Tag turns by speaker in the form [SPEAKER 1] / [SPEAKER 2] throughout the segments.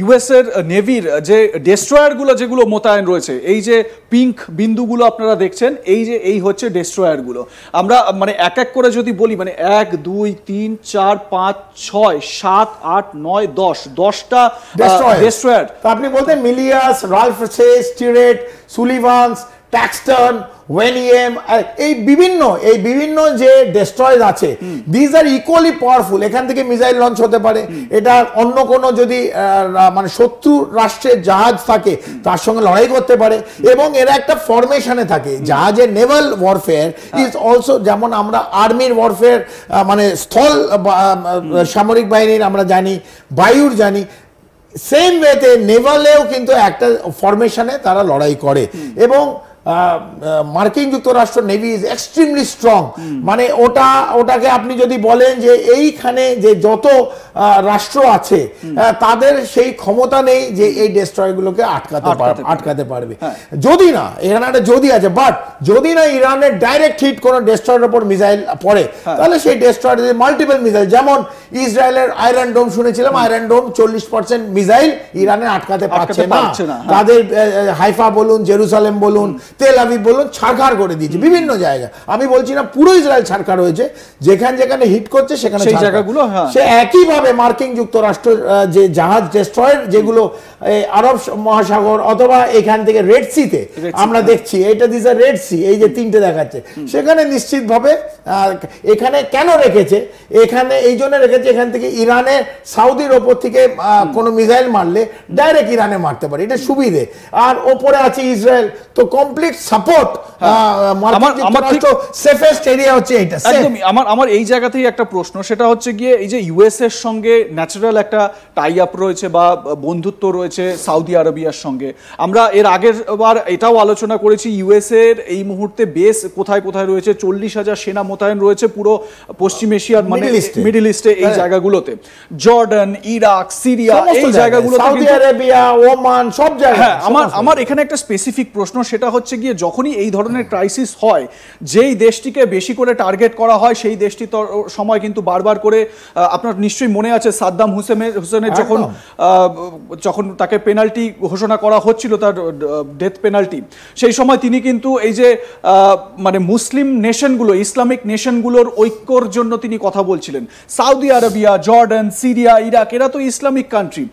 [SPEAKER 1] US এর নেভির যে ডেস্ট্রয়ারগুলো যেগুলো মোতায়েন রয়েছে, এই যে পিঙ্ক বিন্দুগুলো আপনারা দেখছেন, এই হচ্ছে ডেস্ট্রয়ারগুলো। আমরা মানে এক এক করে যদি বলি, মানে 1 2 3 4 5 6 7 8 9 10টা ডেস্ট্রয়ার।
[SPEAKER 2] আপনি বলতে মিলিয়াস, রালফসে, স্টিরেট, সুলিভান্স, ট্যাক্সটন, ওয়েনিয়েম, এই বিভিন্ন যে ডেস্ট্রয়ার আছে, দিস আর ইকুয়ালি পাওয়ারফুল। এখান থেকে মিসাইল লঞ্চ হতে পারে। এটা অন্য কোনো যদি মানে শত্রু রাষ্ট্রের জাহাজ থাকে তার সঙ্গে লড়াই করতে পারে, এবং এরা একটা ফরমেশনে থাকে। জাহাজের নেভাল ওয়ারফেয়ার ইজ অলসো, যেমন আমরা আর্মির ওয়ারফেয়ার মানে স্থল সামরিক বাহিনীর আমরা জানি, বায়ুর জানি, সেম ওয়েতে নেভালেও কিন্তু একটা ফরমেশনে তারা লড়াই করে। এবং মার্কিন যুক্তরাষ্ট্র নেভি ইজ এক্সট্রিমলি স্ট্রং। মানে ওটাকে আপনি যদি বলেন যে এইখানে যে যত রাষ্ট্র আছে তাদের সেই ক্ষমতা নেই যে এই ডেস্ট্রয়ারগুলোকে আটকাতে পারবে। যদি না, এখানে একটা যদি আছে, বাট যদি না ইরানের ডাইরেক্ট হিট কোনো ডেস্ট্রয়ারের উপর মিসাইল পড়ে, তাহলে সেই ডেস্ট্রয়ার মাল্টিপল মিসাইল, যেমন ইসরায়েলের আয়রন ডোম শুনেছিলাম, আয়রন ডোম 40% মিসাইল ইরানে আটকাতে পারছে না। তাদের হাইফা বলুন, জেরুসালেম বলুন, তেল আবিব বলুন, ছারখার করে দিয়েছে বিভিন্ন জায়গা। আমি বলছি না পুরো ইসরায়েল ছারখার হয়েছে, যেখানে হিট করছে সেখানে সেই জায়গাগুলো। সে একইভাবে মার্কিন যুক্তরাষ্ট্র যে জাহাজ ডেস্ট্রয়ার যেগুলো আরব মহাসাগর অথবা এখান থেকে রেড সিতে আমরা দেখছি, এটা দিস আ রেড সি, এই যে তিনটে দেখাচ্ছে, সেখানে নিশ্চিতভাবে এখানে কেন রেখেছে, এখানে এই জন্য রেখেছে, এখান থেকে ইরানে সাউদির ওপর থেকে কোনো মিসাইল মারলে ডাইরেক্ট ইরানে মারতে পারে, এটা সুবিধে। আর ওপরে আছে ইসরায়েল, তো কমপ্লিট সাপোর্ট। সেফেস্ট এরিয়া হচ্ছে এটা।
[SPEAKER 1] একদমই। আমার এই জায়গাতেই একটা প্রশ্ন, সেটা হচ্ছে গিয়ে এই যে ইউএস এর সঙ্গে ন্যাচারাল একটা টাই আপ রয়েছে বা বন্ধুত্ব রয়েছে সাউদি আরবিয়ার সঙ্গে। আমরা এর আগের বার এটাও আলোচনা করেছি, ইউএস এর এই মুহূর্তে বেস কোথায় কোথায় রয়েছে, 40,000 সেনা মোতায়েন রয়েছে পুরো পশ্চিম এশিয়ার মানে মিডল ইস্টে এই জায়গাগুলোতে, জর্ডান, ইরাক, সিরিয়া, এই জায়গাগুলোতে,
[SPEAKER 2] সৌদি আরবিয়া, ওমান, সব জায়গায়।
[SPEAKER 1] হ্যাঁ, আমার এখানে একটা স্পেসিফিক প্রশ্ন, সেটা হচ্ছে গিয়ে যখনই এই ধরনের ক্রাইসিস হয়, যেই দেশটিকে বেশি করে টার্গেট করা হয় সেই দেশটি সময় কিন্তু বারবার করে, আপনার নিশ্চয়ই মনে আছে সাদ্দাম হুসেনের যখন তাকে পেনাল্টি ঘোষণা করা হচ্ছিল, তার ডেথ পেনাল্টি, সেই সময় তিনি কিন্তু এই যে মানে মুসলিম নেশনগুলো, ইসলামিক নেশনগুলোর ঐক্যর জন্য তিনি কথা বলছিলেন। সাউদি আরবিয়া, জর্ডান, সিরিয়া, ইরাক, এরা তো ইসলামিক কান্ট্রি।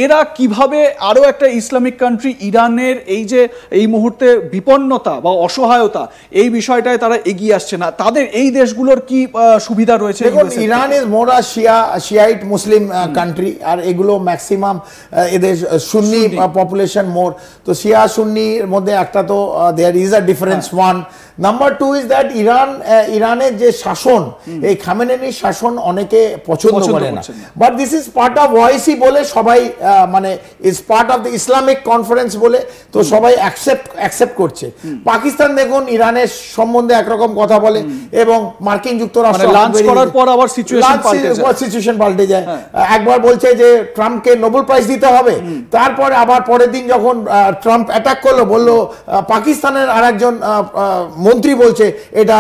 [SPEAKER 1] এরা কিভাবে আরো একটা ইসলামিক কান্ট্রি ইরানের এই যে এই মুহূর্তে বিপন্নতা বা অসহায়তা, এই বিষয়টায় তারা এগিয়ে আসছে না, তাদের এই দেশগুলোর কি সুবিধা রয়েছে?
[SPEAKER 2] Iran is more a Shiite Muslim country, আর এগুলো ম্যাক্সিমাম এদের সুন্নি পপুলেশন মোর। তো শিয়া সুন্নির মধ্যে একটা তো there is a difference one. Number two is that ইরানের যে শাসন, এই খামেনেনির শাসন অনেকে পছন্দ করে না, but this is part of OIC বলে সবাই, মানে is part of the Islamic conference বলে, তো সবাই অ্যাকসেপ্ট করছে। পাকিস্তান দেখুন ইরানের সম্বন্ধে একরকম কথা বলে, এবং মার্কিন যুক্তরাষ্ট্র
[SPEAKER 1] লঞ্চ করার পর আবার
[SPEAKER 2] সিচুয়েশন পাল্টে যায়। একবার বলছে যে ট্রাম্পকে নোবেল প্রাইজ দিতে হবে, তারপরে আবার পরের দিন যখন ট্রাম্প অ্যাটাক করলো, বললো পাকিস্তানের আরেকজন মন্ত্রী বলছে এটা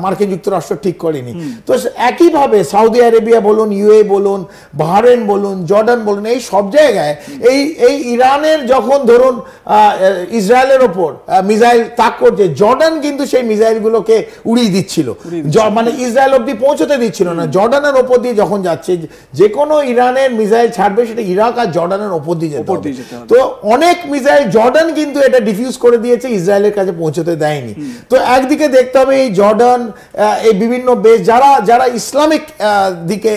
[SPEAKER 2] মার্কিন যুক্তরাষ্ট্র ঠিক করেনি। তো একইভাবে সৌদি আরবিয়া বলুন, ইউএ বলুন, বাহরেন বলুন, জর্ডান বলুন, এই সব জায়গায় এই ইরানের যখন ধরুন ইসরায়েলের ওপর মিসাইল তাক করছে, জর্ডান কিন্তু সেই মিসাইলগুলোকে উড়িয়ে দিচ্ছিল, মানে ইসরায়েল অব্দি পৌঁছতে দিচ্ছিল না। জর্ডানের ওপর দিয়ে যখন যাচ্ছে, যে কোনো ইরানের মিসাইল ছাড়বে সেটা ইরাক আর জর্ডানের ওপর দিয়ে যেতে হবে। তো অনেক মিসাইল জর্ডান কিন্তু এটা ডিফিউজ করে দিয়েছে, ইসরায়েলের কাছে পৌঁছতে দেয়নি। তো একদিকে দেখতে হবে এই জর্ডান, এই বিভিন্ন বেশ যারা ইসলামিক দিকে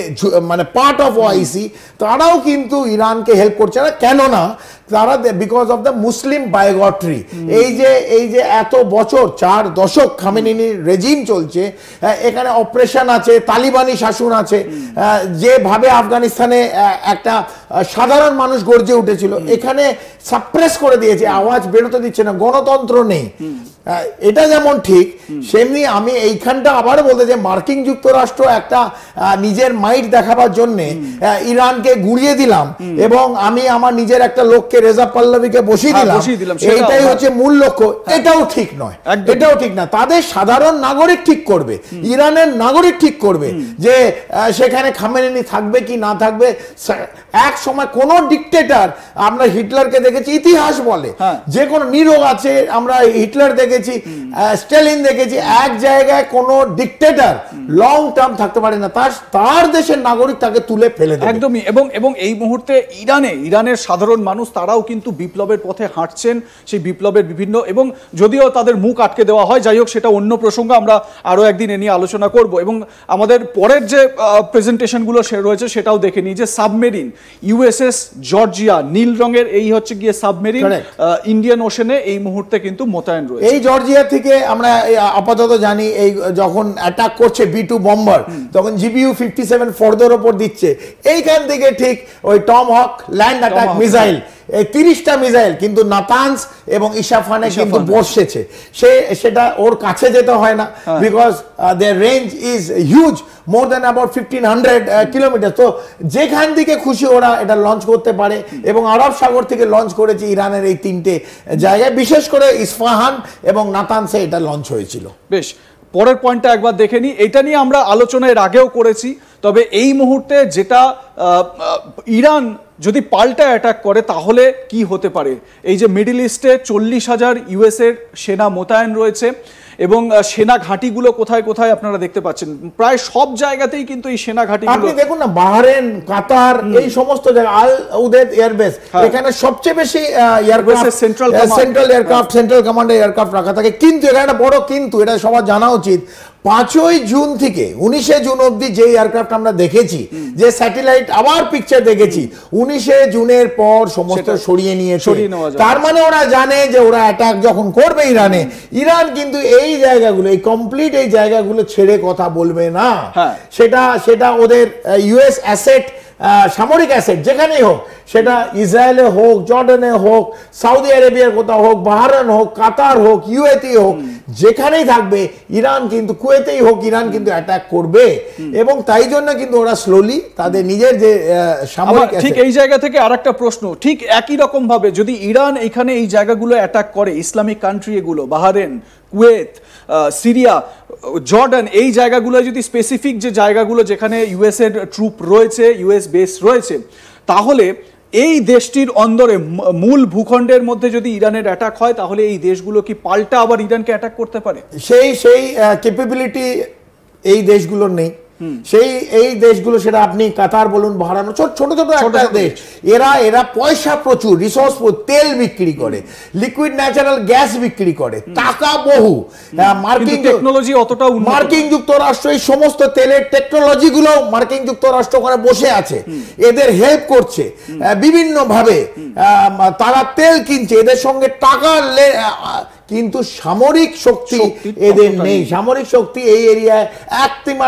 [SPEAKER 2] মানে পার্ট অফ ওআইসি, তারাও কিন্তু ইরানকে হেল্প করছে না। কেননা তারা বিকজ অফ দ্য মুসলিম বায়োগট্রি, এই যে এত বছর 4 দশক খামেনির রেজিম চলছে, এখানে অপারেশন আছে, তালিবানি শাসন আছে, যেভাবে আফগানিস্তানে একটা সাধারণ মানুষ গর্জে উঠেছিল, এখানে সাপ্রেস করে দিয়েছে, আওয়াজ বেরোতে দিচ্ছে না, গণতন্ত্র নেই। এটা যেমন ঠিক, সেমনি আমি এইখানটা আবার বলতে যে মার্কিন যুক্তরাষ্ট্র একটা নিজের মাইট দেখাবার জন্য ইরানকে গুড়িয়ে দিলাম, এবং আমি আমার নিজের একটা লোককে পক্ষে রেজা পাল্লাভিকে বসিয়ে দিলাম, এইটাই হচ্ছে মূল লক্ষ্য, এটাও ঠিক নয়, এটাও ঠিক না। তাদের সাধারণ নাগরিক ঠিক করবে, ইরানের নাগরিক ঠিক করবে যে সেখানে খামেনি থাকবে কি না থাকবে। এক সময় কোন ডিক্টেটর, আমরা হিটলারকে দেখেছি, ইতিহাস বলে যে কোন নিরো আছে, আমরা হিটলার দেখেছি, স্টালিন দেখেছি, এক জায়গায় কোন ডিক্টেটর লং টার্ম থাকতে পারে না, তার দেশের নাগরিক তাকে তুলে ফেলে দেবে।
[SPEAKER 1] একদমই। এবং এই মুহূর্তে ইরানের সাধারণ মানুষ তারাও কিন্তু বিপ্লবের পথে হাঁটছেন, সেই বিপ্লবের বিভিন্ন, এবং যদিও তাদের মুখ আটকে দেওয়া হয়, যাই হোক সেটা অন্য প্রসঙ্গ, আমরা আরো একদিন এ নিয়ে আলোচনা করব। এবং আমাদের পরের যে প্রেজেন্টেশনগুলো রয়েছে সেটাও দেখে নিই, যে সাবমেরিন ইউএসএস জর্জিয়া, নীল রঙের, এই হচ্ছে গিয়ে সাবমেরিন ইন্ডিয়ান ওশেনে এই মুহূর্তে কিন্তু মোতায়েন রয়েছে।
[SPEAKER 2] এই জর্জিয়া থেকে আমরা আপাতত জানি, এই যখন অ্যাটাক করছে B2 বম্বার, তখন GBU 57 ফর্দের ওপর দিচ্ছে, এইখান থেকে ঠিক ওই টম হক ল্যান্ড অ্যাটাক মিসাইল, এই 30টা মিসাইল কিন্তু নাতানস এবং ইশাফানে কিন্তু বসেছে, সেটা ওর কাছে যেতে হয় না, because their range is huge, more than about 1500 kilometre. তো যেখান থেকে খুশি ওরা এটা লঞ্চ করতে পারে, এবং আরব সাগর থেকে লঞ্চ করেছে ইরানের এই 3টে জায়গায়, বিশেষ করে ইস্পাহান এবং নাতানসে এটা লঞ্চ হয়েছিল।
[SPEAKER 1] বেশ, পরের পয়েন্টটা একবার দেখে নিই। এটা নিয়ে আমরা আলোচনার আগেও করেছি, তবে এই মুহূর্তে যেটা ইরান যদি পাল্টা অ্যাটাক করে তাহলে কি হতে পারে। এই যে মিডল ইস্টে 40,000 US এর সেনা মোতায়েন রয়েছে, এবং সেনা ঘাঁটিগুলো কোথায় কোথায় আপনারা দেখতে পাচ্ছেন, প্রায় সব জায়গাতেই কিন্তু এই সেনা ঘাঁটিগুলো,
[SPEAKER 2] আপনি দেখুন না, বাহরেন, কাতার, এই সমস্ত জায়গা, আল উদেদ এয়ারবেস, এখানে সবচেয়ে বেশি সেন্ট্রাল এয়ারক্রাফট, সেন্ট্রাল কমান্ডের এয়ারক্রাফট রাখা থাকে। কিন্তু এখানে বড় কিন্তু, এটা সবার জানা উচিত, 5ই জুন থেকে 19শে জুন অবধি যে এয়ারক্রাফট আমরা দেখেছি, যে স্যাটেলাইট আবার পিকচার দেখেছি, 19শে জুনের পর সমস্ত সরিয়ে নিয়েছে। তার মানে ওরা জানে যে ওরা অ্যাটাক যখন করবে ইরানে, ইরান কিন্তু এই জায়গাগুলো, এই কমপ্লিট এই জায়গাগুলো ছেড়ে কথা বলবে না। সেটা ওদের ইউএস অ্যাসেট, সামরিক অ্যাসেট যেখানেই হোক, সেটা ইসরায়েলে হোক, জর্ডানে হোক, সৌদি আরবিয়ার কোথাও হোক, বাহরাইন হোক, কাতার হোক, ইউএতে হোক, যেখানেই থাকবে ইরান কিন্তু, কুয়েতেই হোক, ইরান কিন্তু অ্যাটাক করবে। এবং তাই জন্য কিন্তু ওরা স্লোলি তাদের নিজের যে সামরিক,
[SPEAKER 1] ঠিক এই জায়গা থেকে আরেকটা প্রশ্ন, ঠিক একই রকম ভাবে যদি ইরান এখানে এই জায়গাগুলো অ্যাটাক করে, ইসলামিক কান্ট্রি এগুলো, বাহরাইন, কুয়েত, সিরিয়া, জর্ডান, এই জায়গাগুলো যদি স্পেসিফিক যে জায়গাগুলো যেখানে ইউএস এর ট্রুপ রয়েছে, ইউএস বেস রয়েছে, তাহলে এই দেশটির অন্দরে মূল ভূখণ্ডের মধ্যে যদি ইরানের অ্যাটাক হয়, তাহলে এই দেশগুলো কি পাল্টা আবার ইরানকে অ্যাটাক করতে পারে?
[SPEAKER 2] সেই ক্যাপাবিলিটি এই দেশগুলোর নেই। এই দেশগুলো, সেটা আপনি কাতার বলুন, বাহরাইন, ছোট ছোট একটা দেশ, এরা পয়সা প্রচুর, রিসোর্স, তেল বিক্রি করে, লিকুইড ন্যাচারাল গ্যাস বিক্রি করে, টাকা বহু, মার্কিন
[SPEAKER 1] টেকনোলজি অতটা,
[SPEAKER 2] মার্কিন যুক্তরাষ্ট্র এই সমস্ত তেলের টেকনোলজি গুলো মার্কিন যুক্তরাষ্ট্র ওখানে বসে আছে, এদের হেল্প করছে বিভিন্ন ভাবে, তারা তেল কিনছে, এদের সঙ্গে টাকা, কিন্তু সামরিক শক্তি এদের নেই। সামরিক শক্তি এই এরিয়ায়